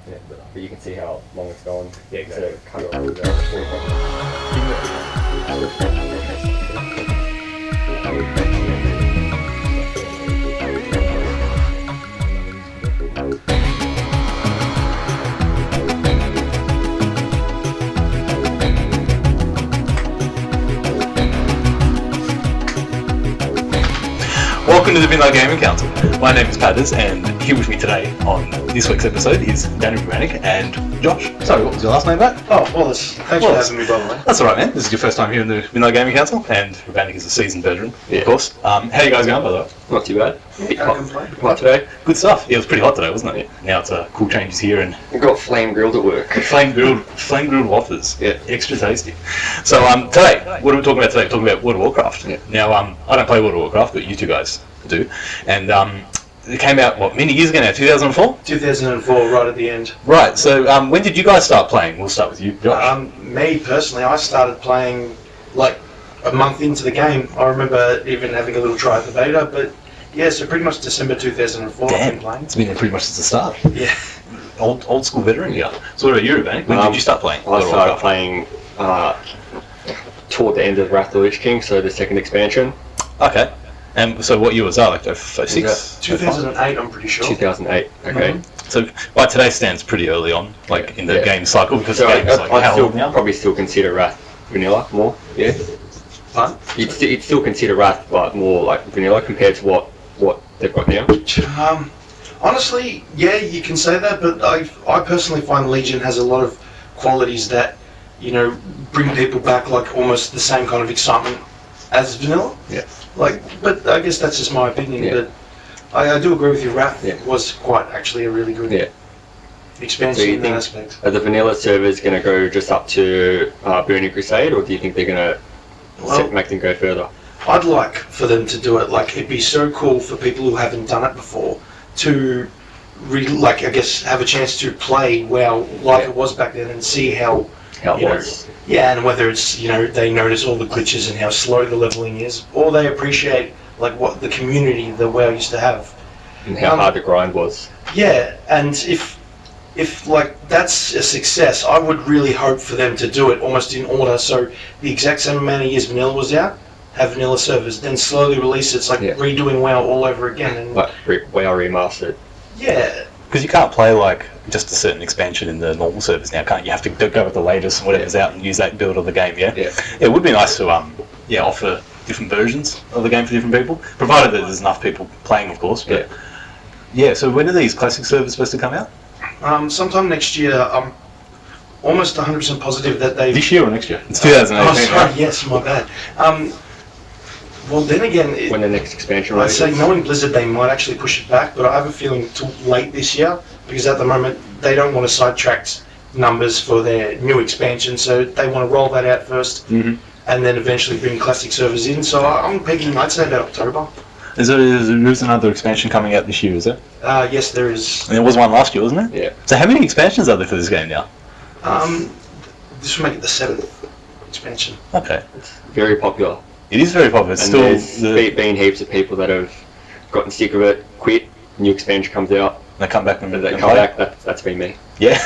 Yeah, but you can see how long it's gone. Yeah, exactly. So cut it Welcome to the Vrbanac Gaming Council. My name is Padders, and here with me today on this week's episode is Vrbanac and Josh. Sorry, what was your last name, Matt? Oh, Wallace. Thanks for having me, by the way. That's alright, man. This is your first time here in the Vrbanac Gaming Council, and Vrbanac is a seasoned veteran, of course. How are you guys going, by the way? Not too bad. Hot today. Good stuff. Yeah, it was pretty hot today, wasn't it? Now it's cool changes here, and We've got flame grilled at work. flame grilled waffles. Yeah. Extra tasty. So today, what are we talking about today? We're talking about World of Warcraft. Yeah. Now, I don't play World of Warcraft, but you two guys do. And it came out, many years ago now, 2004? 2004, right at the end. Right, so when did you guys start playing? We'll start with you, Josh. Me, personally, I started playing like a month into the game. I remember even having a little try at the beta, but yeah, so pretty much December 2004 I've been playing. It's been pretty much since the start. Yeah. Old school veteran here. So what about you, Vrbanac? When did you start playing? I started playing toward the end of Wrath of the Lich King, so the second expansion. Okay. And so what year was that? Like 06? 2008, I'm pretty sure. 2008. Okay. Mm-hmm. So by today stands pretty early on, like in the Yeah. game cycle, because So the game is like I'd how still old now? probably still consider Wrath vanilla more. Yeah. Fun. You'd still consider Wrath, but more like vanilla compared to what they've got now. Honestly, yeah, you can say that, but I personally find Legion has a lot of qualities that, you know, bring people back like almost the same kind of excitement as vanilla. Yeah. But I guess that's just my opinion. Yeah. But I do agree with you. Wrath Yeah. was quite actually a really good expansion So you in that think- aspect. Are the vanilla servers going to go just up to Burning Crusade, or do you think they're going to make them go further? I'd like for them to do it. Like, it'd be so cool for people who haven't done it before to really, like, I guess, have a chance to play WoW like it was back then and see how How it you know, was? yeah, and whether it's, you know, they notice all the glitches and how slow the leveling is, or they appreciate like what the community the WoW used to have. And how hard the grind was? Yeah, and if like that's a success, I would really hope for them to do it almost in order. So the exact same amount of years vanilla was out, have vanilla servers, then slowly release it. It's like redoing WoW all over again. And Like WoW remastered. yeah, Because you can't play like just a certain expansion in the normal servers now, can't you? You have to go with the latest and whatever's out and use that build of the game, yeah? Yeah. It would be nice to offer different versions of the game for different people, provided that there's enough people playing, of course. But yeah, so when are these classic servers supposed to come out? sometime next year. I'm almost 100% positive that they. This year or next year? It's 2018. Oh, sorry. Yes, my bad. Well, then again, When the next expansion I'd releases? say knowing Blizzard, they might actually push it back, but I have a feeling till late this year, because at the moment they don't want to sidetrack numbers for their new expansion, so they want to roll that out first, and then eventually bring classic servers in. So I'm pegging, I'd say about October. There's another expansion coming out this year, is it? Yes, there is. And there was one last year, wasn't it? Yeah. So how many expansions are there for this game now? This will make it the 7th expansion. Okay. It's very popular. It is very popular. It's And still there's been heaps of people that have gotten sick of it, quit, new expansion comes out, they come back and they and come play. back, that's been me. Yeah.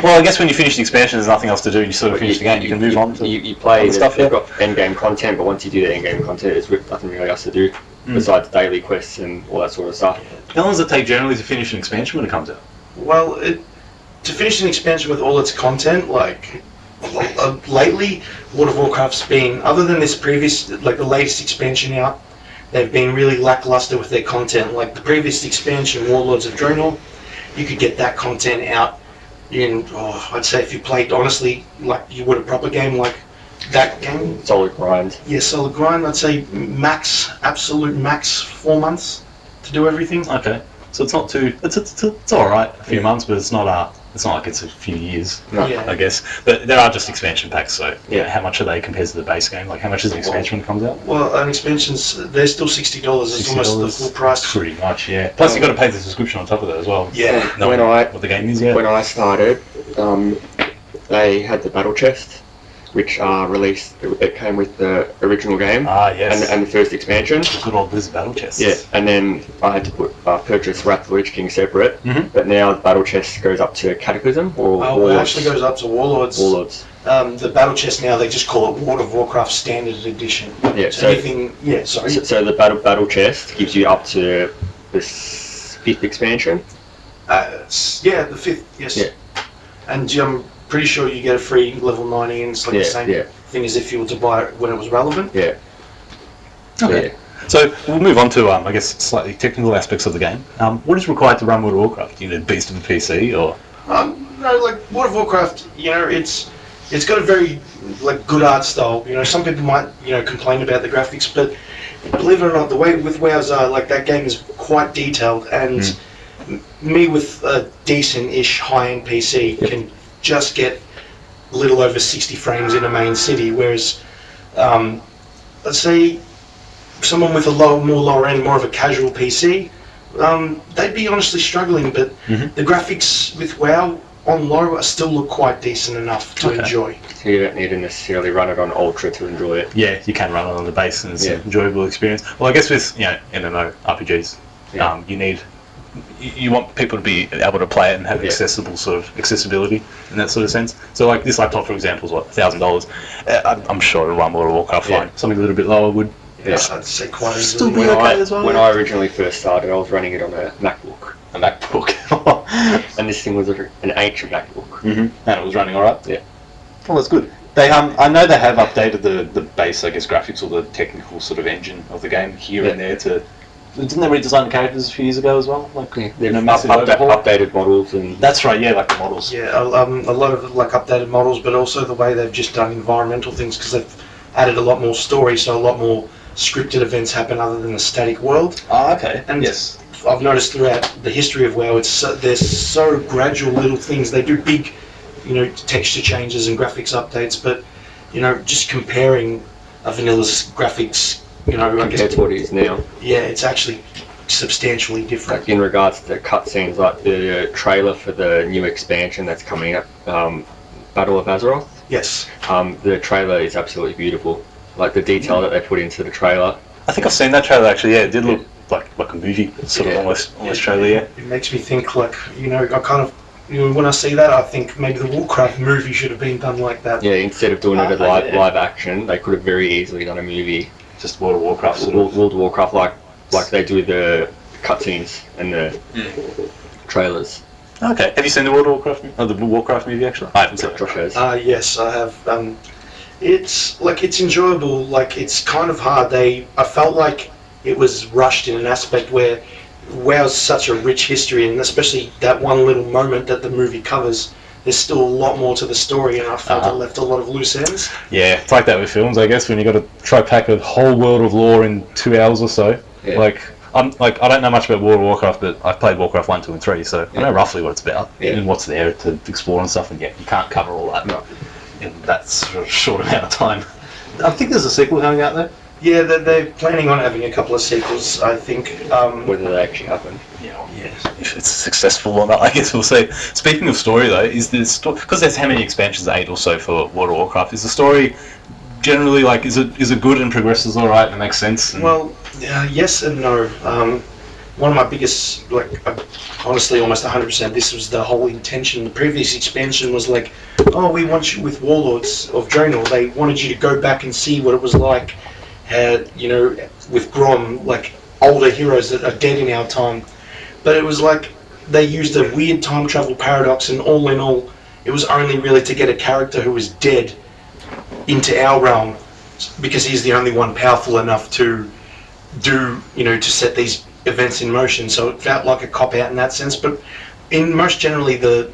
Well, I guess when you finish the expansion, there's nothing else to do. You sort of finish the game. You can move on to You play, other stuff. they've got end-game content, but once you do the end-game content, there's nothing really else to do besides daily quests and all that sort of stuff. How long does it take generally to finish an expansion when it comes out? Well, to finish an expansion with all its content, like lately, World of Warcraft's been, other than this previous, like the latest expansion out, they've been really lackluster with their content. Like the previous expansion, Warlords of Draenor, you could get that content out in, I'd say if you played honestly, like you would a proper game like that game. Solid grind. Yeah, solid grind. I'd say absolute max 4 months to do everything. Okay. So it's not too. It's all right. A few months, but it's not like it's a few years. No. Yeah. I guess. But there are just expansion packs. So Yeah. how much are they compared to the base game? Like how much is an expansion when it comes out? Well, an expansion's, they're still $60. It's almost the full price. Pretty much, yeah. Plus you got to pay the subscription on top of that as well. Yeah. Knowing what the game is, yeah. When I started, they had the battle chest, which released. It came with the original game. Yes. And the first expansion. Good old Blizzard battle chests. Yeah, and then I had to purchase Wrath of the Lich King separate. But now the battle chest goes up to Cataclysm or Warlords. It actually goes up to Warlords. Warlords. The battle chest now, they just call it World of Warcraft Standard Edition. Yeah. So anything. Yeah. Sorry. So the battle chest gives you up to this 5th expansion. Yeah, the 5th. Yes. Yeah. And I'm pretty sure you get a free level 90, and it's like the same thing as if you were to buy it when it was relevant. Yeah. Okay. Yeah. So we'll move on to, I guess, slightly technical aspects of the game. What is required to run World of Warcraft? Do you need a beast of a PC, or? No, like World of Warcraft, it's got a very good art style. Some people might complain about the graphics, but believe it or not, the way with WoW's that game is quite detailed, and me with a decent-ish high-end PC can just get a little over 60 frames in a main city, whereas let's say someone with a more lower end, more of a casual PC, they'd be honestly struggling, but the graphics with WoW on low still look quite decent enough to enjoy. So you don't need to necessarily run it on Ultra to enjoy it. Yeah, you can run it on the base and it's an enjoyable experience. Well, I guess with MMO RPGs, you want people to be able to play it and have accessible sort of accessibility in that sort of sense. So like this laptop, for example, is what, $1,000. I'm sure it'll run World of Warcraft fine. Something a little bit lower would. Yes, I'd say quite still easily. be okay as well. When I originally first started, I was running it on a MacBook. A MacBook. And this thing was an ancient MacBook. And it was running alright? Yeah. Well, that's good. They I know they have updated the base, I guess, graphics or the technical sort of engine of the game here and there to... Didn't they redesign the characters a few years ago as well? They've updated models and... That's right, like the models. Yeah, a lot of updated models, but also the way they've just done environmental things, because they've added a lot more story, so a lot more scripted events happen other than a static world. Oh, okay. And I've noticed throughout the history of WoW, there's so gradual little things. They do big, texture changes and graphics updates, but just comparing a vanilla's graphics, compared to what it is now. Yeah, it's actually substantially different. Like in regards to the cutscenes, like the trailer for the new expansion that's coming up, Battle of Azeroth. Yes. The trailer is absolutely beautiful. Like the detail that they put into the trailer. I think I've seen that trailer actually. Yeah, it did look like a movie sort of almost trailer. Yeah. It makes me think I kind of when I see that, I think maybe the Warcraft movie should have been done like that. Yeah, instead of doing it as live action, they could have very easily done a movie. Just World of Warcraft. World of Warcraft, like they do the cutscenes and the trailers. Okay. Have you seen the World of Warcraft? The Warcraft movie actually? I haven't seen it. Josh has. Yes, I have. It's enjoyable. It's kind of hard. I felt like it was rushed in an aspect where WoW's such a rich history, and especially that one little moment that the movie covers. There's still a lot more to the story, and I felt it left a lot of loose ends. Yeah, it's like that with films, I guess, when you got to try pack a whole world of lore in 2 hours or so. Yeah. I don't know much about World of Warcraft, but I've played Warcraft 1, 2, and 3, so I know roughly what it's about and what's there to explore and stuff. And you can't cover all that in that sort of short amount of time. I think there's a sequel coming out there. Yeah, they're planning on having a couple of sequels, I think. Whether they actually happen. Yeah, if it's successful or not, I guess we'll see. Speaking of story, though, is the story, because there's how many expansions, 8 or so for World of Warcraft, is the story generally is it good and progresses all right and makes sense? Well, yes and no. One of my biggest, honestly, almost 100%, this was the whole intention. The previous expansion was we want you with Warlords of Draenor. They wanted you to go back and see what it was like, with Grom, older heroes that are dead in our time. But it was they used a weird time travel paradox, and all in all, it was only really to get a character who was dead into our realm, because he's the only one powerful enough to to set these events in motion. So it felt like a cop-out in that sense, but most generally the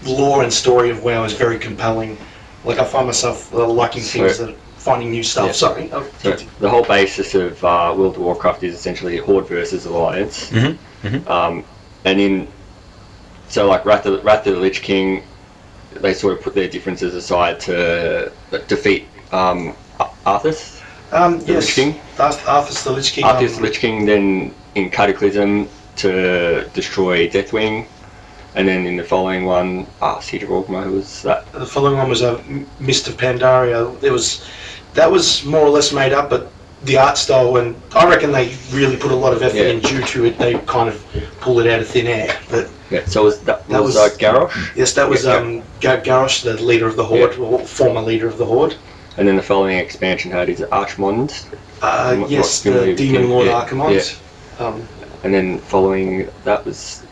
lore and story of WoW is very compelling. I find myself liking things that finding new stuff. Yeah. Sorry. So the whole basis of World of Warcraft is essentially Horde versus Alliance. Wrath of the Lich King, they sort of put their differences aside to defeat Arthas. Yes. Lich King. Arthas the Lich King. Arthas the Lich King, then in Cataclysm to destroy Deathwing. And then in the following one, Siege of Orgrimmar, who was that? The following one was a Mist of Pandaria. That was more or less made up, but the art style, and I reckon they really put a lot of effort in due to it. They kind of pulled it out of thin air. But so was Garrosh? Yes, that was Garrosh, the leader of the Horde, or former leader of the Horde. And then the following expansion had is Archmond. Yes, the Demon Lord Archimond. And then following that was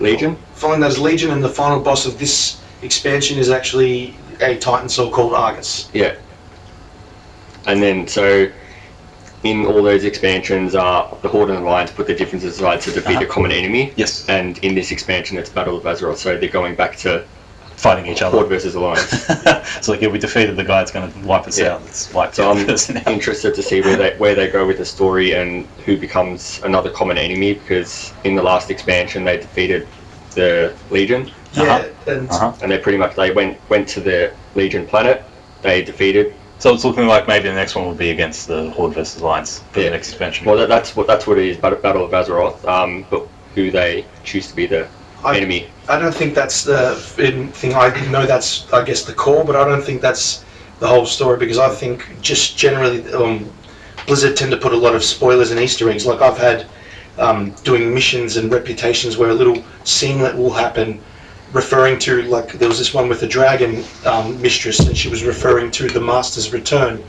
Legion. Following that is Legion, and the final boss of this expansion is actually a Titan soul called Argus. Yeah. And then so in all those expansions, the Horde and Alliance put their differences aside to defeat a common enemy. Yes. And in this expansion, it's Battle of Azeroth, so they're going back to fighting each other. Horde versus Alliance. It's like, we defeated the guy that's going to wipe us out. Let's wipe so out I'm interested to see where they go with the story and who becomes another common enemy, because in the last expansion they defeated the Legion. Yeah, and they pretty much went to the Legion planet. They defeated. So it's looking like maybe the next one will be against the Horde versus Alliance for the next expansion. Well, that's what it is. Battle of Azeroth. But who they choose to be the enemy. I don't think that's the thing. I know that's, I guess, the core, but I don't think that's the whole story, because I think just generally Blizzard tend to put a lot of spoilers and Easter eggs. Like I've had doing missions and reputations where a little singlet will happen referring to, like there was this one with the dragon mistress, and she was referring to the Master's Return.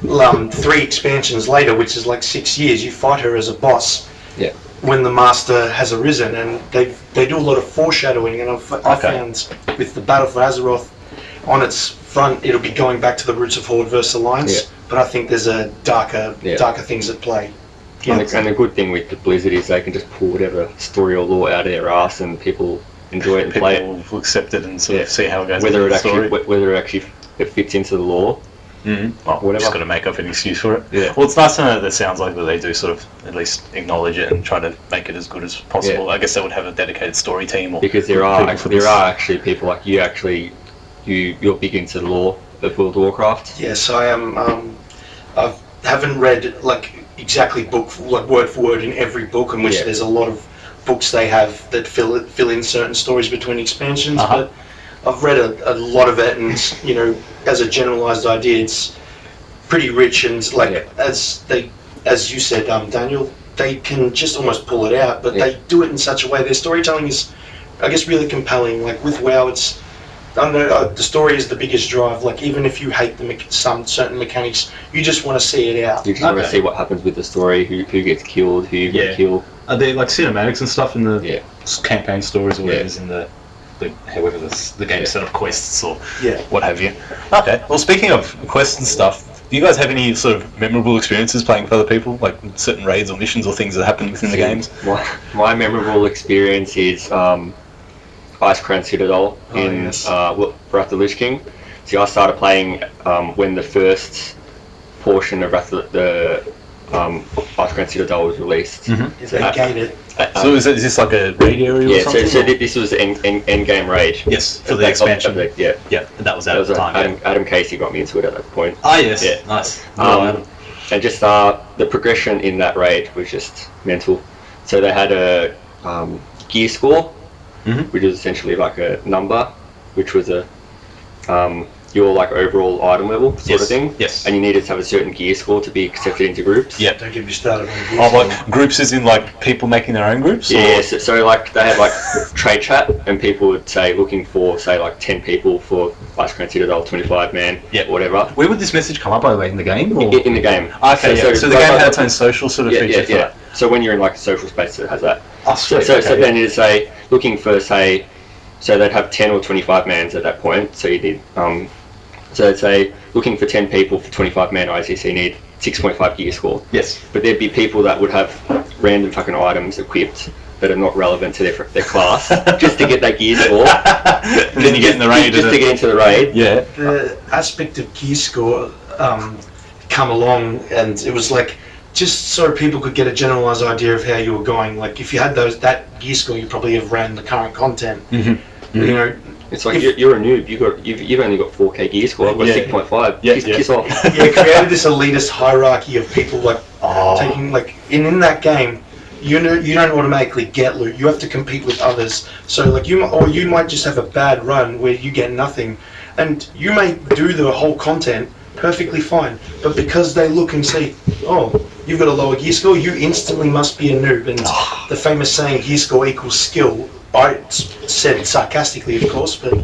3 expansions later, which is like 6 years, you fight her as a boss. Yeah. When the Master has arisen, and they do a lot of foreshadowing, and I found with the Battle for Azeroth on its front, it'll be going back to the roots of Horde versus Alliance, but I think there's a darker things at play. Yeah. And the good thing with the Blizzard is they can just pull whatever story or lore out of their ass, and people enjoy it and play it. People will accept it and sort of see how it goes. Whether it actually fits into the lore. Well, whatever. Just got to make up an excuse for it. Yeah. Well, it's nice to know that it sounds like that they do sort of at least acknowledge it and try to make it as good as possible. I guess they would have a dedicated story team. Because there are actually people like you. You're big into the lore of World of Warcraft. Yes, I am. I haven't read like exactly word for word in every book, in which there's a lot of books they have that fill in certain stories between expansions, but I've read a lot of it, and as a generalized idea, it's pretty rich, and as you said, Daniel, they can just almost pull it out, but they do it in such a way. Their storytelling is, I guess, really compelling. Like with WoW, it's, I don't know, the story is the biggest drive. Like even if you hate some certain mechanics, you just want to see it out. You just want to see what happens with the story, who gets killed, who you get killed. Are there like cinematics and stuff in the campaign stories, or whatever is in the however the game set up quests or what have you? Okay. Well, speaking of quests and stuff, do you guys have any sort of memorable experiences playing with other people, like certain raids or missions or things that happen within the games? My memorable experience is Ice Crown Citadel in Wrath of the Lich King. See, I started playing when the first portion of the Ice Crown Citadel was released. So is this like a raid area or something? So this was an end game raid. Yes, for the expansion. Yeah, and that was out at the time. Adam Casey got me into it at that point. Ah, yes, nice. And just the progression in that raid was just mental. So they had a gear score, which is essentially like a number, which was your like overall item level sort of thing. Yes. And you needed to have a certain gear score to be accepted into groups. Yeah. Don't get me started on gear score. Like groups as in like people making their own groups? Yeah, so like they had like trade chat, and people would say looking for say like 10 people for Ice Crown Citadel, 25 man, whatever. Where would this message come up, by the way, in the game? Or? In the game. Okay, so the game had its own social sort of feature for that. So when you're in like a social space, it has that. Oh, sweet. So then you'd say looking for say, so they'd have 10 or 25 mans at that point. So you did so they'd say looking for 10 people for 25 man ICC, you need 6.5 gear score. Yes. But there'd be people that would have random fucking items equipped that are not relevant to their class just to get that gear score. And then you get in the raid. Just to get into the raid. Yeah. The aspect of gear score come along, and it was like just so people could get a generalized idea of how you were going. Like if you had that gear score, you probably have ran the current content. You know, it's like you're a noob. You've only got 4K gear score. I've got 6.5. Kiss off. Yeah, created this elitist hierarchy of people like taking like in that game. you don't automatically get loot. You have to compete with others. So like you might just have a bad run where you get nothing, and you may do the whole content perfectly fine, but because they look and see, oh, you've got a lower gear score, you instantly must be a noob. And the famous saying, gear score equals skill, I said it sarcastically, of course, but...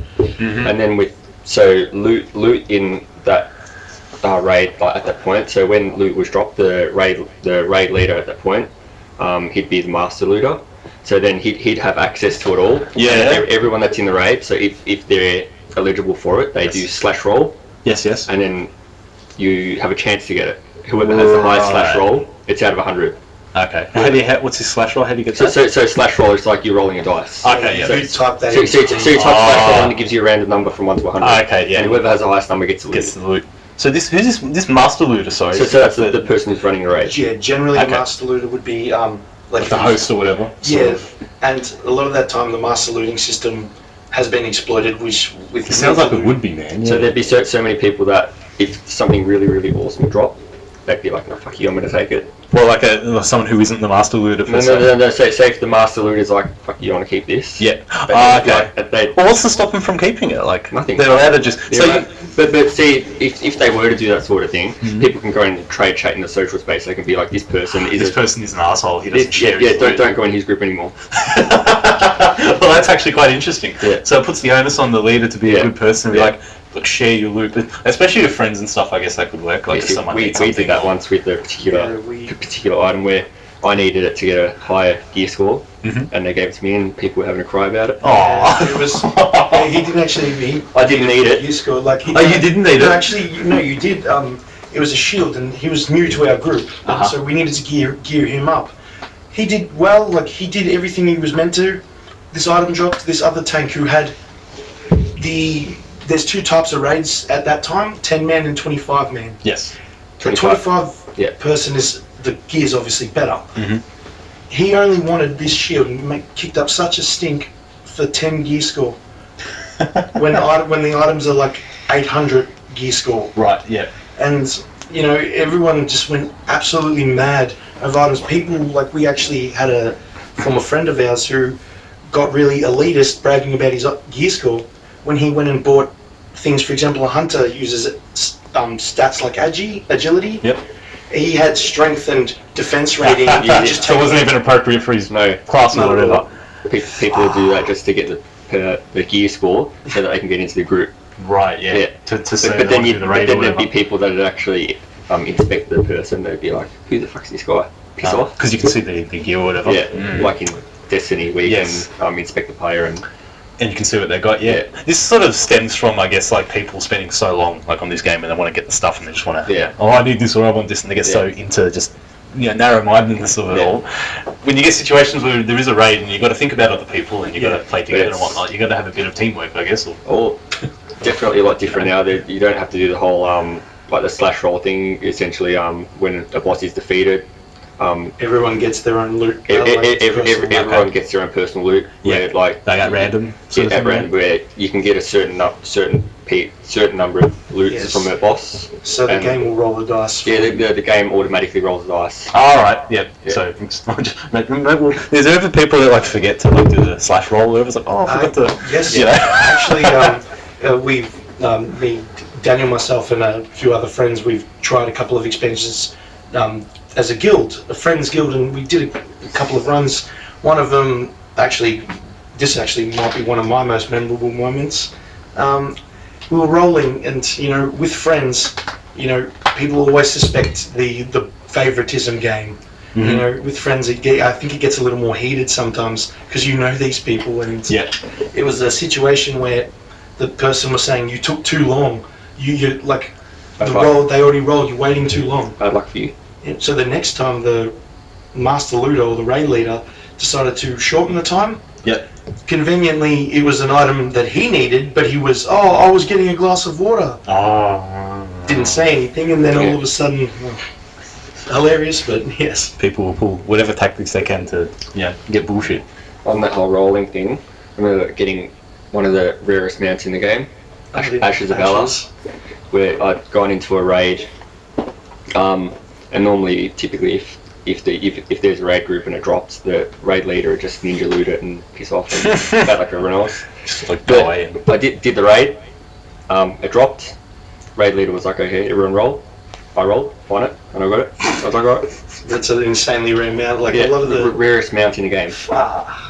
And then loot in that raid, like, at that point, so when loot was dropped, the raid leader at that point, he'd be the master looter, so then he'd have access to it all. Yeah. Everyone that's in the raid, so if they're eligible for it, they do slash roll. Yes. And then you have a chance to get it. Whoever has the highest slash roll, it's out of 100. Okay. What's his slash roll? How do you get that? So slash roll is like you're rolling a dice. Okay, yeah. So you type that So you type slash roll and it gives you a random number from 1 to 100. Okay, yeah. And whoever has the highest number gets the loot. So who's this master looter? Sorry. So that's the person who's running the raid. Yeah, generally the master looter would be like the host or whatever. Yeah, and a lot of that time the master looting system has been exploited, which with it sounds like it would be, man. Yeah. So there'd be so many people that if something really, really awesome dropped, they'd be like, no, fuck you, I'm going to take it. Well, like someone who isn't the master looter. No. Say if the master looter is like, fuck you, I want to keep this. Yeah. Okay. Well, what's to stop them from keeping it? Like nothing. They're allowed to just. But see, if they were to do that sort of thing, people can go and trade chat in the social space. They can be like, this person is an asshole. He doesn't share. Yeah, don't go in his group anymore. Well, that's actually quite interesting. Yeah. So it puts the onus on the leader to be a good person and be like, look, share your loot, especially with friends and stuff. I guess that could work. Like if someone we did that once with a particular item where I needed it to get a higher gear score, and they gave it to me, and people were having a cry about it. Oh, it was. He didn't actually. I didn't need it. Gear score, like you didn't need it. No, actually, no, you did. It was a shield, and he was new to our group, so we needed to gear him up. He did well. Like he did everything he was meant to. This item dropped. This other tank who had There's two types of raids at that time: 10-man and 25-man. Yes. 25 person is the gear's obviously better. He only wanted this shield and kicked up such a stink for 10 gear score. when the items are like 800 gear score. Right. Yeah. And everyone just went absolutely mad over items. People like we actually had a former friend of ours who got really elitist bragging about his gear score when he went and bought things. For example, a hunter uses stats like agility. Yep. He had strength and defense rating. So it wasn't even appropriate for his class or whatever. People will do that just to get the gear score so that they can get into the group. Right. Yeah. But then there'd be people that would actually inspect the person. They'd be like, "Who the fuck's this guy? Piss off!" Because you can see the gear or whatever. Yeah. Like in Destiny, where you can inspect the player and you can see what they got. Yeah. This sort of stems from, I guess, like people spending so long like on this game and they want to get the stuff and they just want to. Yeah. Oh, I need this or I want this, and they get so into just narrow-mindedness of it all. When you get situations where there is a raid and you've got to think about other people and you've got to play together and whatnot, you've got to have a bit of teamwork, I guess. Or definitely a lot different now. You don't have to do the whole like the slash roll thing. Essentially, when a boss is defeated, everyone gets their own loot. Everyone gets their own personal loot. Yeah, where, like they got random. At random, where you can get a certain number of loots from a boss. So the game will roll the dice. Yeah, the game automatically rolls the dice. All right. Yep. Yeah. So there's ever people that like forget to do the slash roll. It's like, oh, I forgot to. Yes. Actually, we've me, Daniel, myself, and a few other friends. We've tried a couple of expansions. As a guild, a friends guild, and we did a couple of runs. One of them, this might be one of my most memorable moments. We were rolling, and with friends, people always suspect the favoritism game. With friends, I think it gets a little more heated sometimes because these people, and it was a situation where the person was saying you took too long. You like the roll. They already rolled. You're waiting too long. Bad luck for you. So the next time the master looter or the raid leader decided to shorten the time. Yep. Conveniently, it was an item that he needed, but he was, I was getting a glass of water. Didn't say anything, and then all of a sudden, hilarious, but yes. People will pull whatever tactics they can to get bullshit. On that whole rolling thing, I remember getting one of the rarest mounts in the game, Ashes of Valor, where I'd gone into a raid. And normally, typically, if there's a raid group and it drops, the raid leader would just ninja loot it and piss off and about like everyone else. Just like go away. I did the raid. It dropped. Raid leader was like, okay, everyone roll. I rolled, won it, and I got it. I was like, alright. That's an insanely rare mount. Like yeah, a lot of the rarest mount in the game.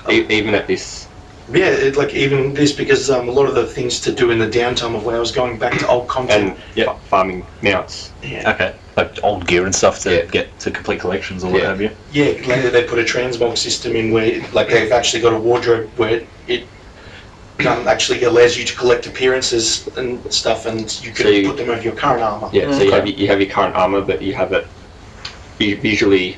Even at this. Yeah, even this, because a lot of the things to do in the downtime of where I was going back to old content. And farming mounts. Yeah. Okay. Like old gear and stuff to get to complete collections or what have you. Yeah, later they put a transmog system in where like they've actually got a wardrobe where it actually allows you to collect appearances and stuff, and you can put them over your current armor. Yeah, so you have your current armor, but you have it visually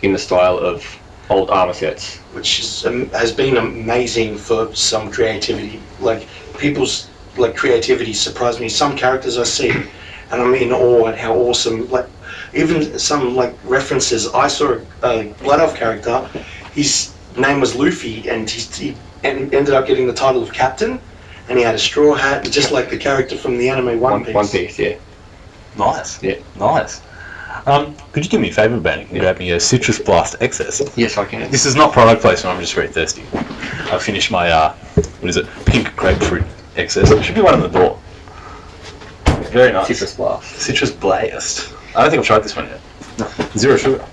in the style of old armor sets, which has been amazing for some creativity. Like people's creativity surprised me. Some characters I see, and I'm in awe at how awesome. Like even some references. I saw a Blood Elf character. His name was Luffy, and he ended up getting the title of captain, and he had a straw hat, just like the character from the anime One Piece. One Piece, yeah. Nice. Yeah. Nice. Could you do me a favour, Vrbanac, and grab me a Citrus Blast XS? Yes, I can. This is not product placement, I'm just very thirsty. I finished my, pink grapefruit XS. It should be one on the door. Very nice. Citrus Blast. Citrus Blast. I don't think I've tried this one yet. Zero sugar.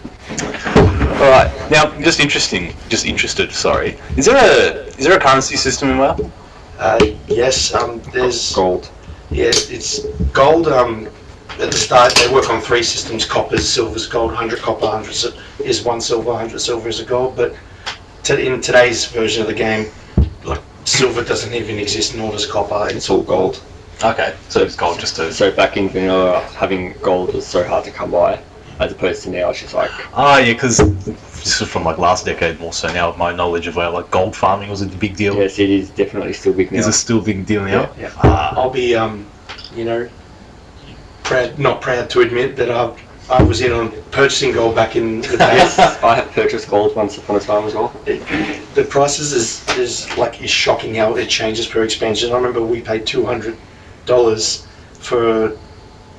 Alright, now, just interested, sorry. Is there a currency system in WoW? Yes, there's... Gold. Yeah, it's gold. At the start, they work on 3 systems: coppers, silvers, gold. 100 copper, 100 is 1 silver, 100 silver is a gold. But in today's version of the game, like silver doesn't even exist, nor does copper. It's all gold. Okay, so it's gold just to... So back in vanilla, having gold was so hard to come by, as opposed to now it's just like... yeah, because this is from last decade more so now, my knowledge of where gold farming was a big deal. Yes, it is definitely still big now. Is it still a big deal now? Yeah. I'll be, not proud to admit that I was in on purchasing gold back in the day. Yes, I have purchased gold once upon a time as well. The prices is shocking how it changes per expansion. I remember we paid $200 for,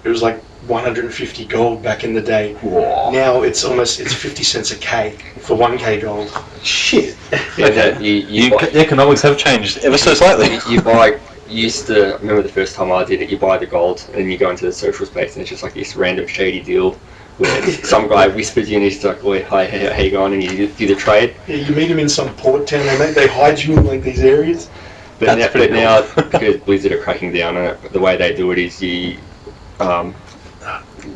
it was 150 gold back in the day. Whoa. Now it's 50 cents a K for 1K gold. Shit. Yeah, the economics have changed ever so slightly. You used to, I remember the first time I did it, you buy the gold and then you go into the social space and it's just this random shady deal where some guy whispers you and he's like, "Oi, hi, how you going?" and you do the trade. Yeah, you meet him in some port town, they hide you in these areas. But now, because Blizzard are cracking down on it, the way they do it is the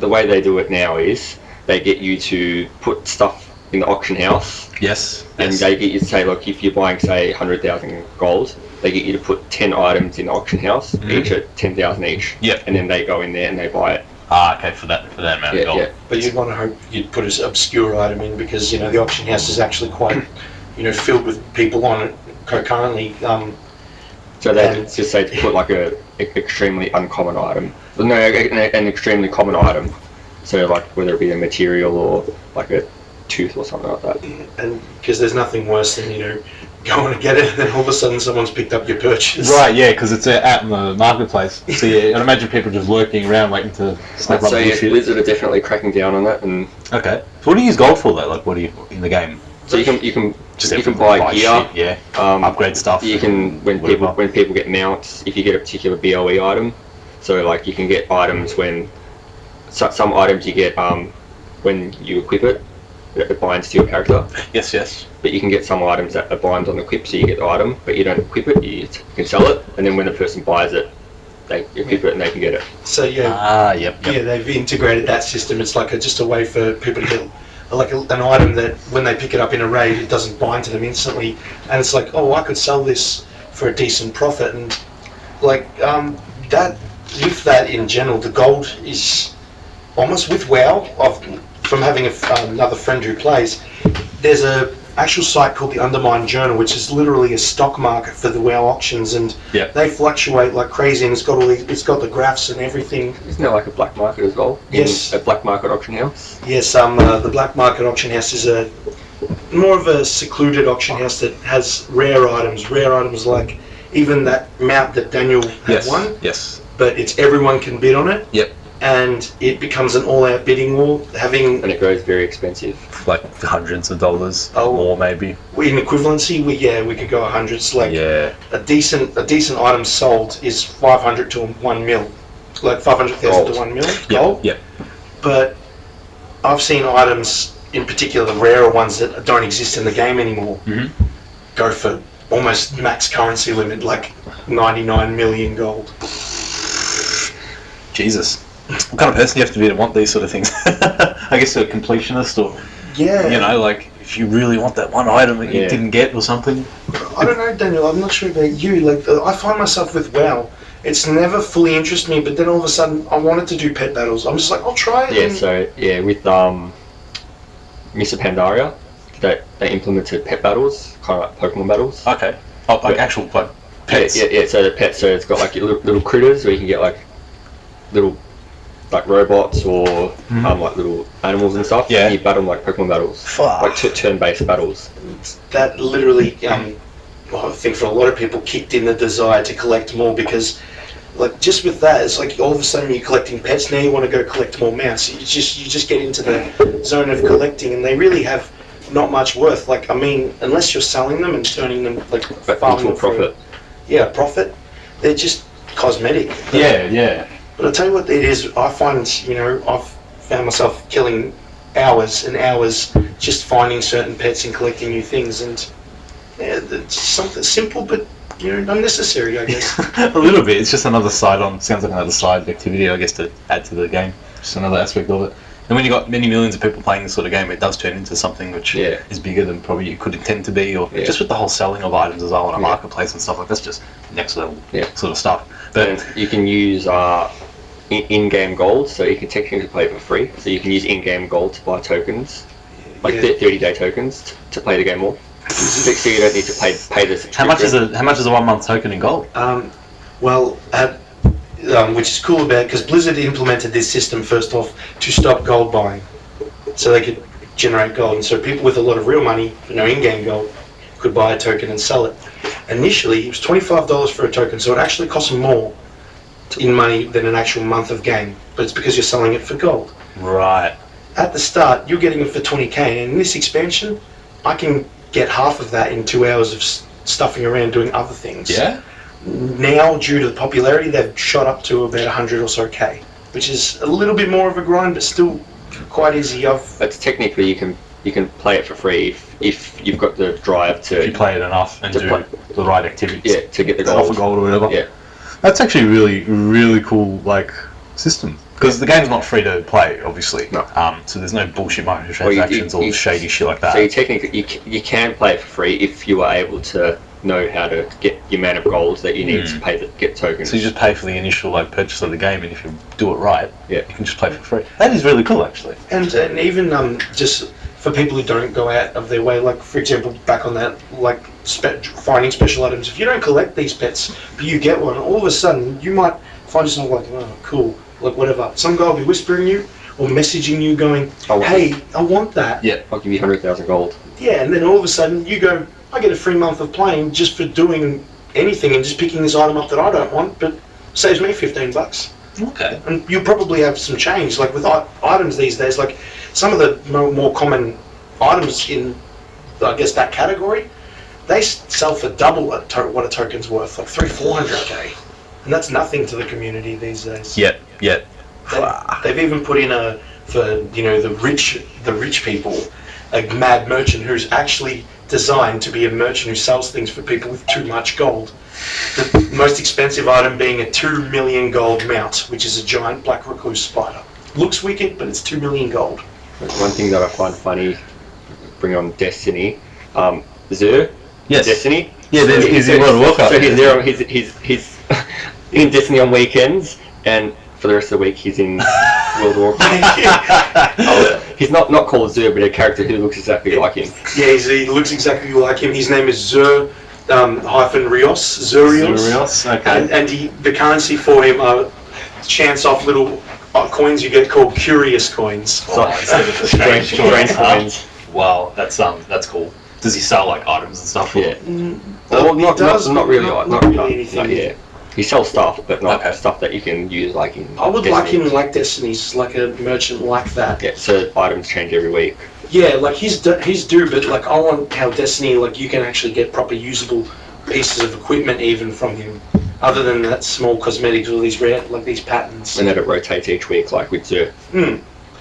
way they do it now is they get you to put stuff in the auction house. Yes. And they get you to say, look, if you're buying, say, 100,000 gold, they get you to put 10 items in the auction house, each at 10,000 each. Yep. And then they go in there and they buy it. Okay, for that amount of gold. Yeah. But you'd want to hope you'd put an obscure item in because, the auction house is actually quite, filled with people on it concurrently. So they just say to put a extremely uncommon item. No, an extremely common item. So whether it be a material or a tooth or something like that. And because there's nothing worse than going to get it and then all of a sudden someone's picked up your purchase. Right, yeah, because it's out in the marketplace. So yeah, I'd imagine people just lurking around waiting to snap up the shit. Blizzard are definitely cracking down on that. And okay, so what do you use gold for though? What do you in the game? So you can buy gear, shit, upgrade stuff. You can when people get mounts, if you get a particular BOE item. So you can get items when some items you get when you equip it. It binds to your character. Yes. But you can get some items that are bind on the equip, so you get the item, but you don't equip it. You can sell it, and then when the person buys it, they equip it and they can get it. So yep. Yeah, they've integrated that system. It's just a way for people to get an item that when they pick it up in a raid, it doesn't bind to them instantly, and it's I could sell this for a decent profit, and that. With that in general, the gold is almost with WoW. From having another friend who plays, there's a actual site called the Undermined Journal, which is literally a stock market for the WoW auctions, and they fluctuate like crazy. And it's got the graphs and everything. Isn't there a black market as well? Yes, a black market auction house. Yes, the black market auction house is a more of a secluded auction house that has rare items even that mount that Daniel had won. Yes. But it's everyone can bid on it. Yep. and it becomes an all-out bidding war. And it grows very expensive. Like hundreds of dollars, more maybe. In equivalency, we could go hundreds. Like a decent item sold is 500 to 1 mil, like 500,000 to 1 mil gold. Yep. But I've seen items, in particular the rarer ones that don't exist in the game anymore, go for almost max currency limit, like 99 million gold. Jesus. What kind of person do you have to be to want these sort of things? I guess a completionist, or like if you really want that one item that you didn't get or something. I don't know, Daniel. I'm not sure about you. Like I find myself with WoW, it's never fully interested me, but then all of a sudden I wanted to do pet battles. I'm just like, I'll try it. Yeah. With Mr. Pandaria, they implemented pet battles, kind of like Pokemon battles. Okay. Oh, like actual like pets. Yeah. So the pets. So it's got like little critters where you can get like little. Like robots or like little animals and stuff. Yeah. You battle them like Pokemon battles. Like turn-based battles. That literally, I think for a lot of people, kicked in the desire to collect more, because, like, just with that, it's like all of a sudden you're collecting pets. Now you want to go collect more mounts. You just get into the zone of collecting, and they really have not much worth. Like, I mean, unless you're selling them and turning them like farming them profit. Profit. They're just cosmetic. Yeah. But I'll tell you what it is, I find, I've found myself killing hours and hours just finding certain pets and collecting new things, and it's something simple but, unnecessary, I guess. A little bit. It's just sounds like another side activity, I guess, to add to the game. Just another aspect of it. And when you've got many millions of people playing this sort of game, it does turn into something which is bigger than probably you could intend to be, or just with the whole selling of items as well on a marketplace and stuff like that's just next level sort of stuff. But and you can use in-game gold, so you can technically play it for free. So you can use in-game gold to buy tokens, like 30-day tokens to play the game more. So you don't need to pay the subscription. How much is a 1 month token in gold? Which is cool because Blizzard implemented this system first off to stop gold buying, so they could generate gold, and so people with a lot of real money, in-game gold, could buy a token and sell it. Initially, it was $25 for a token, so it actually cost more in money than an actual month of game, but it's because you're selling it for gold. Right. At the start, you're getting it for 20k, and in this expansion, I can get half of that in 2 hours of stuffing around doing other things. Yeah? Now, due to the popularity, they've shot up to about 100 or so k, which is a little bit more of a grind, but still quite easy. But technically, you can play it for free if you've got the drive to. If you play it enough and do the right activities. Yeah, to get the gold. Offer gold or whatever. Yeah. That's actually really, really cool, system. Because the game's not free to play, obviously. No. So there's no bullshit microtransactions or shady shit like that. So you can play it for free if you are able to know how to get the amount of gold that you need to pay to get tokens. So you just pay for the initial purchase of the game, and if you do it right, you can just play for free. That is really cool, actually. And even just for people who don't go out of their way, like for example, back on that, finding special items. If you don't collect these pets, but you get one, all of a sudden you might find yourself like, oh, cool, like whatever. Some guy will be whispering you or messaging you, going, "Hey, I want that." Yeah, I'll give you 100,000 gold. Yeah, and then all of a sudden you go, I get a free month of playing just for doing anything and just picking this item up that I don't want, but saves me $15. Okay. And you'll probably have some change, like with items these days, like some of the more common items in, I guess, that category, they sell for double what a token's worth, like 300-400k, and that's nothing to the community these days. Yep. They've even put in for the rich people, a mad merchant who's actually designed to be a merchant who sells things for people with too much gold. The most expensive item being a 2 million gold mount, which is a giant black recluse spider. Looks wicked, but it's 2 million gold. One thing that I find funny, bring on Destiny, Zur. Yes. Destiny. Yeah, he's in World of Warcraft. So he's in Destiny on weekends, and for the rest of the week he's in World of Warcraft. He's not called Zur, but a character who looks exactly like him. Yeah, he looks exactly like him. His name is Zur Rios. Zurios, okay. And the currency for him are chance-off little coins you get called curious coins. Instead of the strange coins. Wow, that's cool. Does he sell items and stuff? Yeah. Well, not really. Not really anything. Not yet. He sells stuff, but not stuff that you can use like in. I would Destiny. like him like Destiny's, like a merchant like that. Yeah, so items change every week. Yeah, like he's due, but like I want how Destiny, like you can actually get proper usable pieces of equipment even from him, other than that small cosmetics or these rare, like these patterns. And that it rotates each week, like with Zur.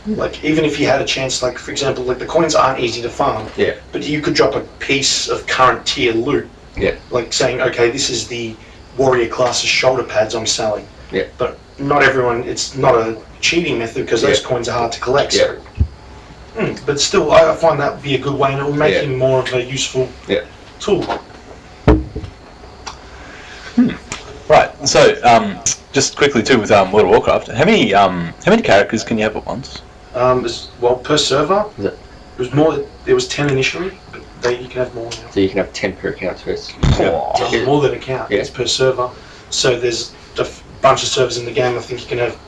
Like even if you had a chance, like for example, like the coins aren't easy to farm. Yeah. But you could drop a piece of current tier loot. Yeah. Like saying, okay, this is the warrior class's shoulder pads I'm selling. Yeah. But not everyone. It's not a cheating method because those coins are hard to collect. Yeah. So. But still, I find that would be a good way, and it will make him more of a useful tool. Right. So, just quickly too with World of Warcraft, how many characters can you have at once? Well, per server, it was more. It was 10 initially, but you can have more now. So you can have 10 per account first. More than a count. Yeah. It's per server. So there's a bunch of servers in the game. I think you can have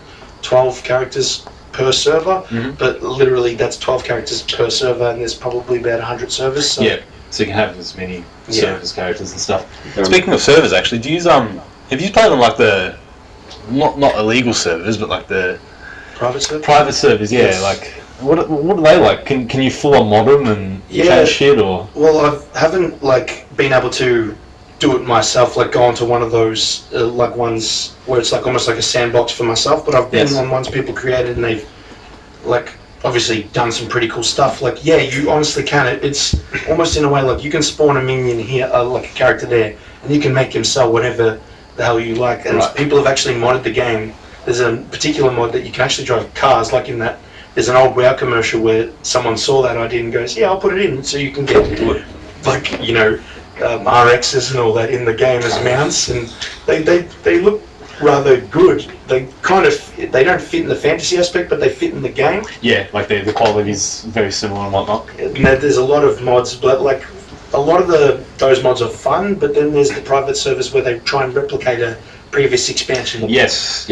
12 characters per server, but literally that's 12 characters per server, and there's probably about 100 servers. So. Yeah. So you can have as many servers, characters, and stuff. Speaking of servers, actually, do you use have you played on like the not illegal servers, but like the private servers? Private servers, yeah. Yes. Like what are they like? Can you full on mod them and change shit or? Well, I haven't like been able to do it myself. Like go onto one of those like ones where it's like almost like a sandbox for myself. But I've been on ones people created and they've like obviously done some pretty cool stuff. Like you honestly can. It's almost in a way like you can spawn a minion here, like a character there, and you can make him sell whatever the hell you like. And people have actually modded the game. There's a particular mod that you can actually drive cars, like in that. There's an old WoW commercial where someone saw that idea and goes, yeah, I'll put it in so you can get, like, you know, RXs and all that in the game as mounts, and they look rather good. They don't fit in the fantasy aspect, but they fit in the game. Yeah, like the quality is very similar and whatnot. And there's a lot of mods, but like a lot of those mods are fun, but then there's the private servers where they try and replicate a previous expansion. Yes.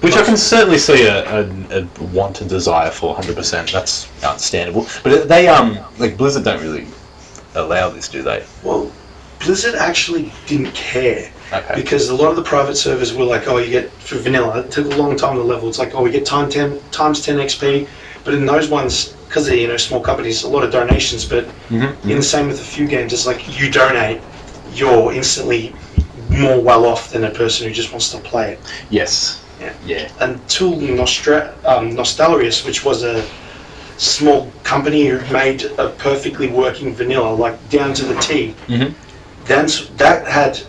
Which I can certainly see a want and desire for 100%. That's understandable. But they like Blizzard don't really allow this, do they? Well, Blizzard actually didn't care. Okay. Because a lot of the private servers were like, oh, you get for vanilla. It took a long time to level. It's like, oh, we get times 10 XP. But in those ones, because they're small companies, a lot of donations. But in the same with a few games, it's like you donate, you're instantly more well off than a person who just wants to play it. Yes. Yeah. Until Nostalrius, which was a small company who made a perfectly working vanilla, like down to the T. That had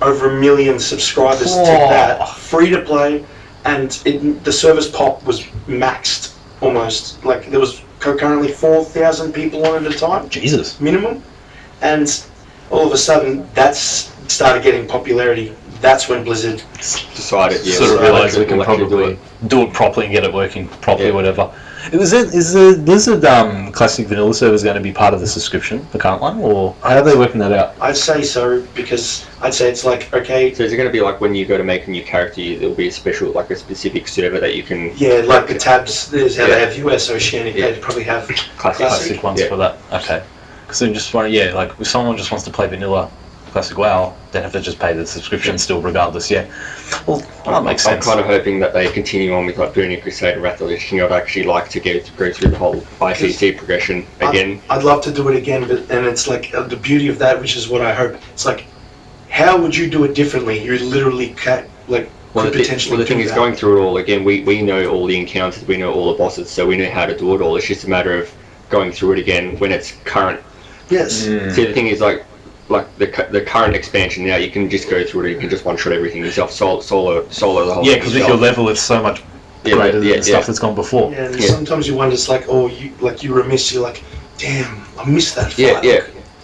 over 1 million subscribers to that, free to play, and the server's pop was maxed almost. Like there was currently 4,000 people on it at a time. Jesus. Minimum. And all of a sudden, that's started getting popularity. That's when Blizzard decided, sort of realised we can probably do it properly and get it working properly, whatever. Is the Blizzard Classic Vanilla servers going to be part of the subscription, the current one, or how are they working that out? I'd say so, because I'd say it's like, okay... So is it going to be like when you go to make a new character, there'll be a specific server that you can... Yeah, like the tabs, there's how they have US, Oceanic, they'd probably have classic ones for that. Okay. Because I'm just wondering, like, if someone just wants to play Vanilla Classic WoW, they'd have to just pay the subscription still regardless, Well, that makes sense. I'm kind of hoping that they continue on with like Burning Crusade and Wrath of the Lich King. I'd actually like to go through the whole ICC progression again. I'd love to do it again, and it's like the beauty of that, which is what I hope. It's like, how would you do it differently? You literally potentially the thing is, going through it all again, we know all the encounters, we know all the bosses, so we know how to do it all. It's just a matter of going through it again when it's current. Yes. See, the thing is, like the current expansion now, you can just go through it. You can just one shot everything yourself, solo the whole. Yeah, because with your level, it's so much greater than stuff that's gone before. Yeah, and sometimes you wonder, it's like, oh, you remiss. You're like, damn, I missed that fight.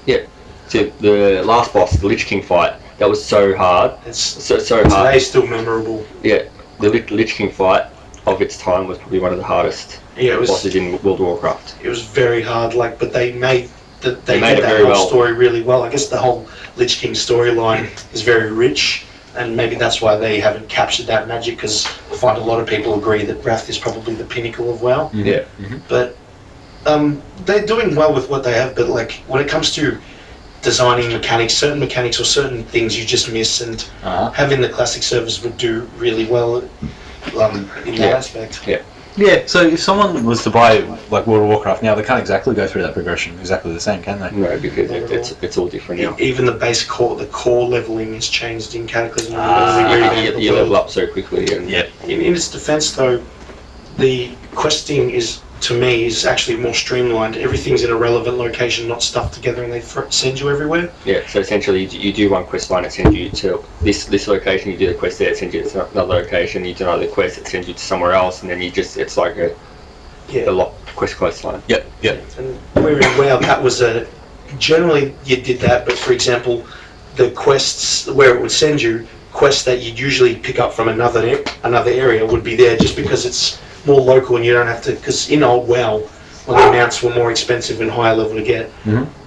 Yeah. So the last boss, the Lich King fight, that was so hard. It's so hard. Today's still memorable. Yeah, the Lich King fight of its time was probably one of the hardest bosses in World of Warcraft. It was very hard, but they made they made that whole story really well. I guess the whole Lich King storyline is very rich, and maybe that's why they haven't captured that magic, because I find a lot of people agree that Wrath is probably the pinnacle of WoW. Yeah. But they're doing well with what they have, but like when it comes to designing certain mechanics or certain things you just miss, and having the classic servers would do really well in that aspect. Yeah, so if someone was to buy like World of Warcraft now, they can't exactly go through that progression exactly the same, can they? No, because it's all different now. Even the core leveling is changed in Cataclysm. You level up so quickly. And in its defense, though, the questing is actually more streamlined. Everything's in a relevant location, not stuffed together, and they send you everywhere. Yeah, so essentially you do one quest line, it sends you to this location, you do the quest there, it sends you to another location, you do another quest, it sends you to somewhere else, and then it's like a quest line. Yep. And where in WoW that was generally you did that, but for example, the quests where it would send you, quests that you'd usually pick up from another area would be there just because it's more local and you don't have to, because in old WoW, when the mounts were more expensive and higher level to get,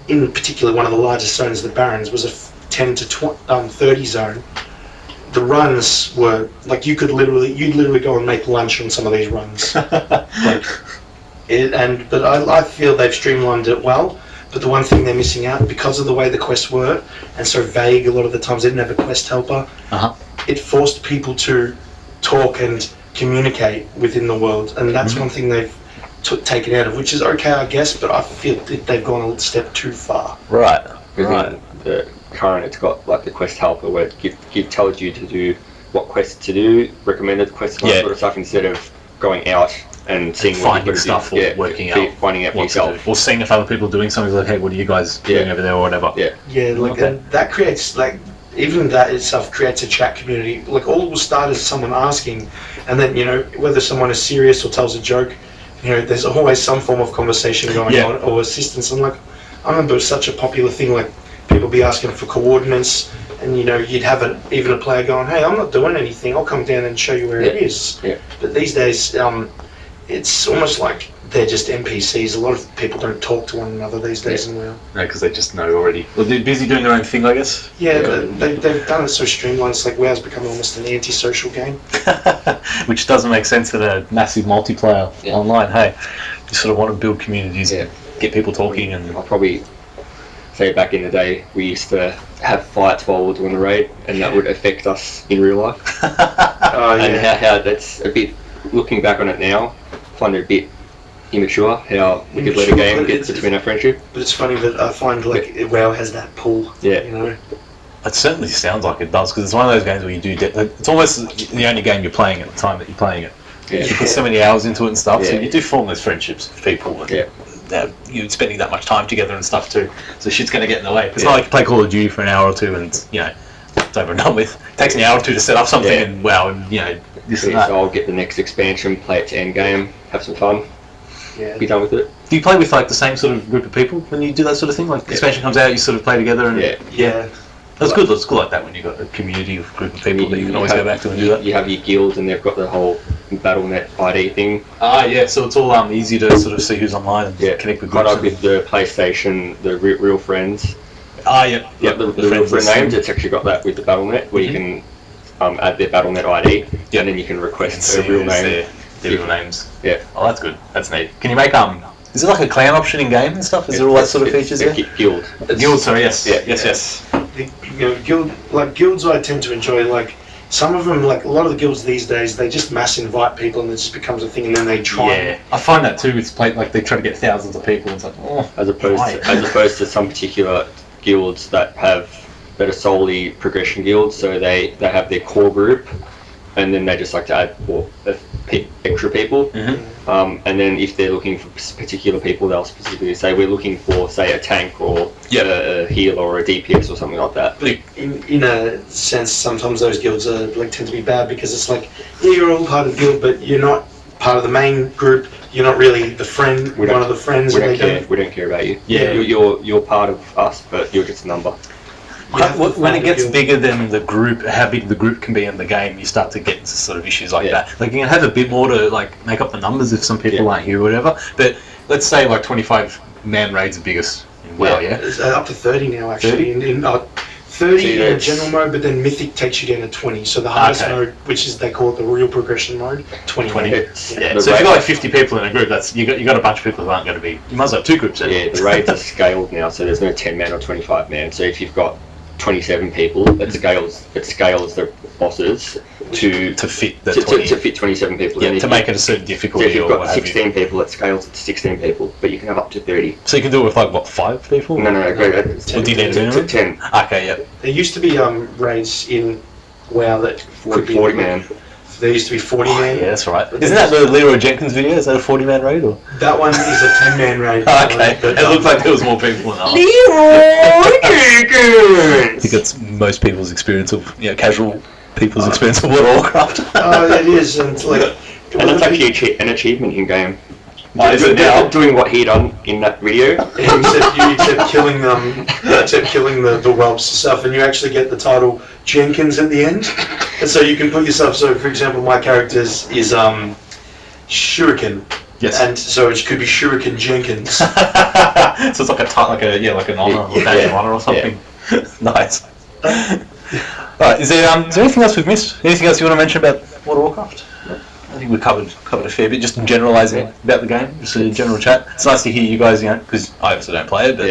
in particular one of the largest zones, the Barrens, was a 10 to 30 zone. The runs were, like you'd literally go and make lunch on some of these runs. But I feel they've streamlined it well, but the one thing they're missing out, because of the way the quests were, and so vague a lot of the times, they didn't have a quest helper, it forced people to talk and communicate within the world, and that's one thing they've taken out of, which is okay, I guess, but I feel that they've gone a step too far. Right. The current, it's got like the quest helper where it tells you to do what quests to do, recommended quests, sort of stuff, instead of going out and seeing finding stuff or working out, finding out for yourself, or seeing if other people are doing something, like, hey, what are you guys doing over there or whatever. And that creates even that itself creates a chat community. Like all will start as someone asking, and then whether someone is serious or tells a joke, there's always some form of conversation going on or assistance. And I remember it was such a popular thing, like people be asking for coordinates, and you'd have even a player going, hey, I'm not doing anything, I'll come down and show you where it is. But these days it's almost like they're just NPCs. A lot of people don't talk to one another these days in WoW. No, because they just know already. Well, they're busy doing their own thing, I guess. They've done it so streamlined. It's like WoW's become almost an anti-social game. Which doesn't make sense in a massive multiplayer online. Hey, you sort of want to build communities, get people talking, and I'll probably say back in the day we used to have fights while we were doing the raid, and that would affect us in real life. And how that's a bit, looking back on it now, I find it a bit immature how we could let a game get between our friendship. But it's funny that I find WoW has that pull. It certainly sounds like it does, because it's one of those games where you do it's almost the only game you're playing at the time that you're playing it. You put so many hours into it and stuff, so you do form those friendships with people. And, you're spending that much time together and stuff too, so shit's going to get in the way. It's not like you play Call of Duty for an hour or two and it's over and done with. It takes an hour or two to set up something and this and that. So I'll get the next expansion, play it to end game, have some fun, be done with it. Do you play with the same sort of group of people when you do that sort of thing? Like the expansion comes out, you sort of play together and That's good. That's good like that when you've got a community of group of people that you can always go back to and do that. You have your guild, and they've got the whole Battle.net ID thing. So it's all easy to sort of see who's online and connect with groups. Kind of with the PlayStation, the Real Friends. The Real Friend names. It's actually got that with the Battle.net, where you can add their Battle.net ID, and then you can request a real name. Their real names. Yeah. Oh, that's good. That's neat. Can you make is it like a clan option in game and stuff? Is there all that sort of features there? Guild. Guild. Sorry. Yes. Yes. Guilds I tend to enjoy, some of them, a lot of the guilds these days, they just mass invite people and it just becomes a thing, and then they try. Yeah, I find that too. It's they try to get thousands of people. And it's as opposed to some particular guilds that are solely progression guilds, so they have their core group, and then they just like to add extra people. And then if they're looking for particular people, they'll specifically say, we're looking for, say, a tank or a heal or a DPS or something like that. In a sense, sometimes those guilds tend to be bad, because it's you're all part of the guild, but you're not part of the main group. You're not really the friend, one of the friends. We don't care about you. Yeah. You're part of us, but you're just a number. When it gets bigger than the group, how big the group can be in the game, you start to get into sort of issues like that. You can have a bit more to make up the numbers if some people aren't here or whatever. But let's say 25 man raids are biggest in WoW, It's up to 30 now actually. 30? 30 in a general mode, but then Mythic takes you down to 20. So the hardest mode, which is they call it the real progression mode, 20. So if you've got like 50 people in a group, that's you got a bunch of people who aren't going to be. You might as well have 2 groups. Yeah, the raids are scaled now, so there's no 10 man or 25 man. So if you've got 27 people, it scales the bosses to fit the to fit 27 people. Yeah, to make it a certain difficulty. So if you've got 16 people, it scales it to 16 people, but you can have up to 30. So you can do it with like what, 5 people? No, great. What do you need to 10. Okay, yeah. There used to be raids in WoW that 40 man. There used to be 40 man. Yeah, that's right. Isn't that the Leroy Jenkins video? Is that a 40 man raid? Or? That one is a 10 man raid. Okay, it looked like there was more people than that. Leroy Jenkins! I think it's most people's experience of, casual people's experience of World of Warcraft. Oh, it is, and like... And it's actually an achievement in game. Is it now? Doing what he done in that video. Except killing the whelps and stuff, and you actually get the title Jenkins at the end. And so you can put yourself. So, for example, my character is Shuriken. Yes. And so it could be Shuriken Jenkins. So it's like an honor or badge of honor or something. Yeah. Nice. Alright, is there anything else we've missed? Anything else you want to mention about World of Warcraft? I think we covered a fair bit, just in generalising about the game, just a general chat. It's nice to hear you guys, because I obviously don't play it, but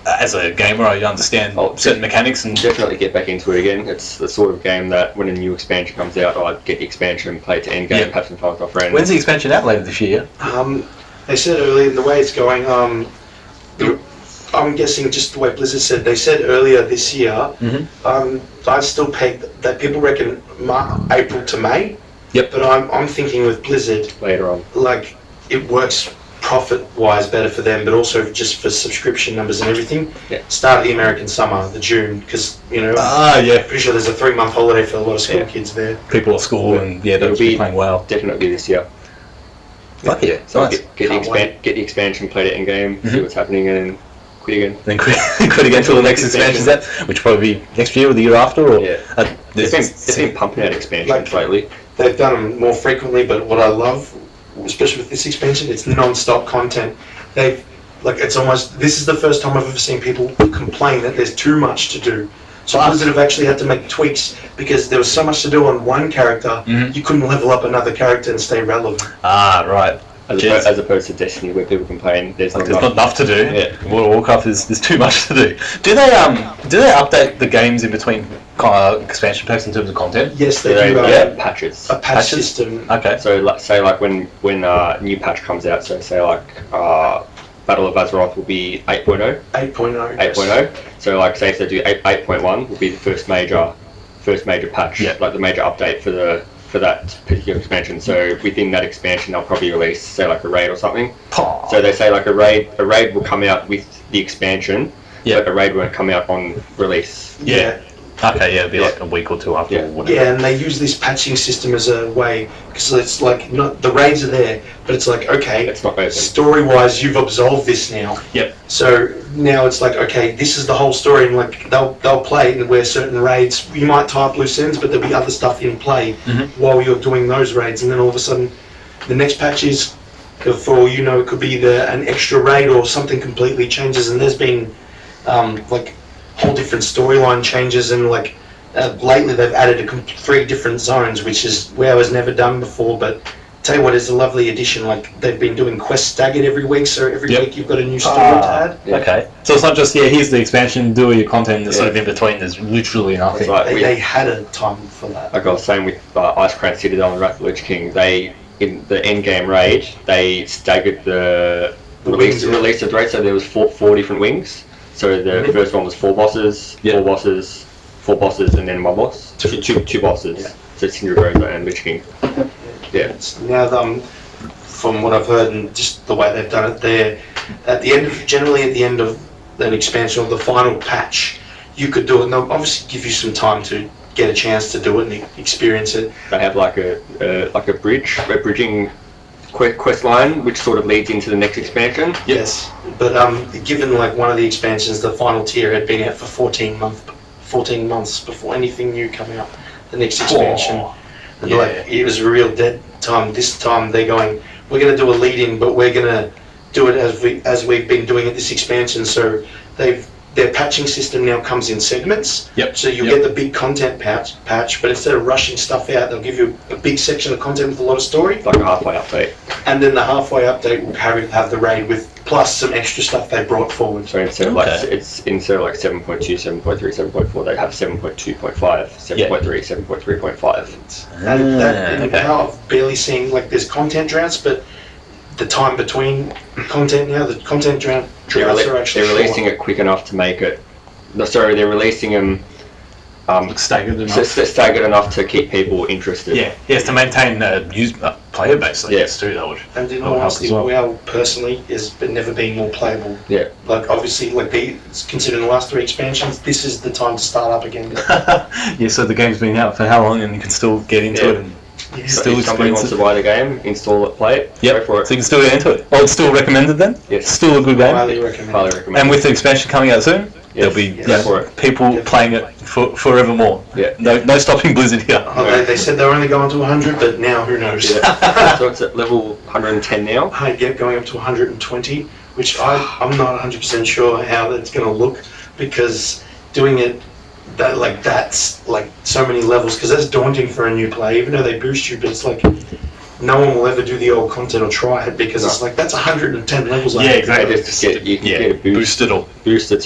as a gamer, I understand certain mechanics and definitely get back into it again. It's the sort of game that when a new expansion comes out, I'd get the expansion, play it to end game, have some fun with my friends. When's the expansion out later this year? They said earlier, the way it's going, I'm guessing just the way Blizzard said, they said earlier this year, I still pegged that people reckon April to May. Yep. But I'm thinking with Blizzard later on, like it works profit-wise better for them, but also just for subscription numbers and everything. Yeah. Start of the American summer, the June, because pretty sure there's a 3-month holiday for a lot of school kids there. People at school and they'll be playing WoW. Definitely this year. Fuck yeah! So nice. get the expansion, play it in game, see what's happening, and quit again. Then quit again until the next expansion's out, which will probably be next year or the year after. Or they've been pumping out expansions lately. They've done them more frequently, but what I love, especially with this expansion, it's non-stop content. It's almost, this is the first time I've ever seen people complain that there's too much to do. So Blizzard have actually had to make tweaks because there was so much to do on one character, you couldn't level up another character and stay relevant. Ah, right. As opposed to Destiny, where people complain there's not enough to do. Yeah. World of Warcraft there's too much to do. Do they update the games in between expansion packs in terms of content? Yes, they do. Patches. A patch system. Okay. So say when new patch comes out, so say Battle of Azeroth will be 8.0. 8.0. 8.0. So say if they do 8.1 will be the first major patch, like the major update for that particular expansion. So within that expansion they'll probably release say like a raid or something. So they say like a raid will come out with the expansion, but a raid won't come out on release. Okay, it'll be like a week or two after or whatever. Yeah, and they use this patching system as a way, because it's like, the raids are there, but it's like, okay, it's not open. Story-wise, you've absolved this now. Yep. So now it's like, okay, this is the whole story, and like they'll play and where certain raids, you might tie up loose ends, but there'll be other stuff in play while you're doing those raids, and then all of a sudden, the next patch is, for all you know, it could be an extra raid or something completely changes, and there's been whole different storyline changes, and lately they've added 3 different zones, which is where I was never done before, but tell you what, it's a lovely addition. Like, they've been doing quests staggered every week, so every week you've got a new story to add. Okay, so it's not just here's the expansion, do all your content, and sort of in between there's literally nothing. Right. They had a time for that. Like I was saying with Icecrown Citadel and Wrath of the Lich King, in the end game raid they staggered the release of the raid, so there was four different wings. So the first one was 4 bosses, 4 bosses, and then 1 boss. Two bosses. Yeah. So Cindergroza and Lich King. Yeah. Now, from what I've heard and just the way they've done it, there generally at the end of an expansion or the final patch, you could do it. And they'll obviously give you some time to get a chance to do it and experience it. They have like a bridging quest line which sort of leads into the next expansion. Yes, but given one of the expansions, the final tier had been out for 14 months before anything new came out. The next expansion, and it was a real dead time. This time they're going, we're going to do a lead-in, but we're going to do it as we've been doing it this expansion. So they've their patching system now comes in segments. Yep. So you get the big content patch, but instead of rushing stuff out, they'll give you a big section of content with a lot of story. Like a halfway update. And then the halfway update will have the raid with plus some extra stuff they brought forward. So instead of like 7.2, 7.3, 7.4, they have 7.2.5, 7.3, 7.3.5. And now I've barely seen, like, there's content droughts, but the time between content now, the content droughts are actually they're releasing it quick enough to make it. Sorry, they're releasing them staggered enough. Staggered enough to keep people interested. Yeah, yes, to maintain player base. Like, yes, too. And in all honesty, WoW personally has never been more playable. Yeah. Like, obviously, like considering the last 3 expansions, this is the time to start up again. Yeah, so the game's been out for how long, and you can still get into it. And still if somebody wants to buy the game, install it, play it, go for it. So you can still get into it. Oh, it's still recommended then? Yes. Still a good game? Highly recommended. And with the expansion coming out soon, there'll be people playing it forevermore. Yeah. No stopping Blizzard here. Oh, they said they were only going to 100, but now who knows? Yeah. So it's at level 110 now? Going up to 120, which I'm not 100% sure how that's going to look, because doing it that's like so many levels, because that's daunting for a new player, even though they boost you, but it's like no one will ever do the old content or try it, because it's like that's 110 levels. Yeah, exactly. You can get it boosted to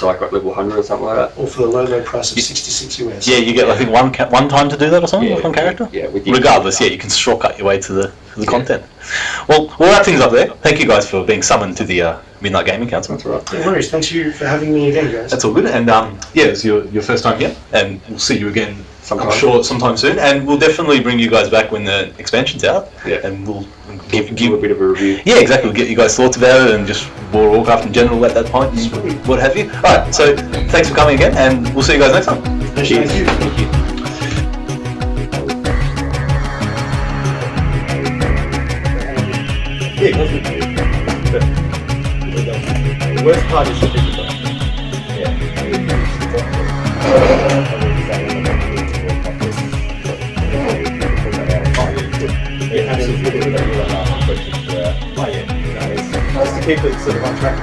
like level 100 or something like that. Or for the low price of 66 US. Yeah, you get I think one time to do that or something with one character. Yeah, regardless, you can shortcut your way to the content. Well, we'll wrap things up there. Thank you guys for being summoned to the Midnight Gaming Council. That's right. No worries. Thanks you for having me again, guys. That's all good. And it's your first time here, and we'll see you again. I'm sure sometime soon, and we'll definitely bring you guys back when the expansion's out. Yeah. And we'll give a bit of a review. Yeah, exactly. We'll get you guys' thoughts about it and just World of Warcraft in general at that point, and what have you. All right. So thanks for coming again, and we'll see you guys next time. Thank you. Thank you. The worst part is Nice to keep it sort of on track.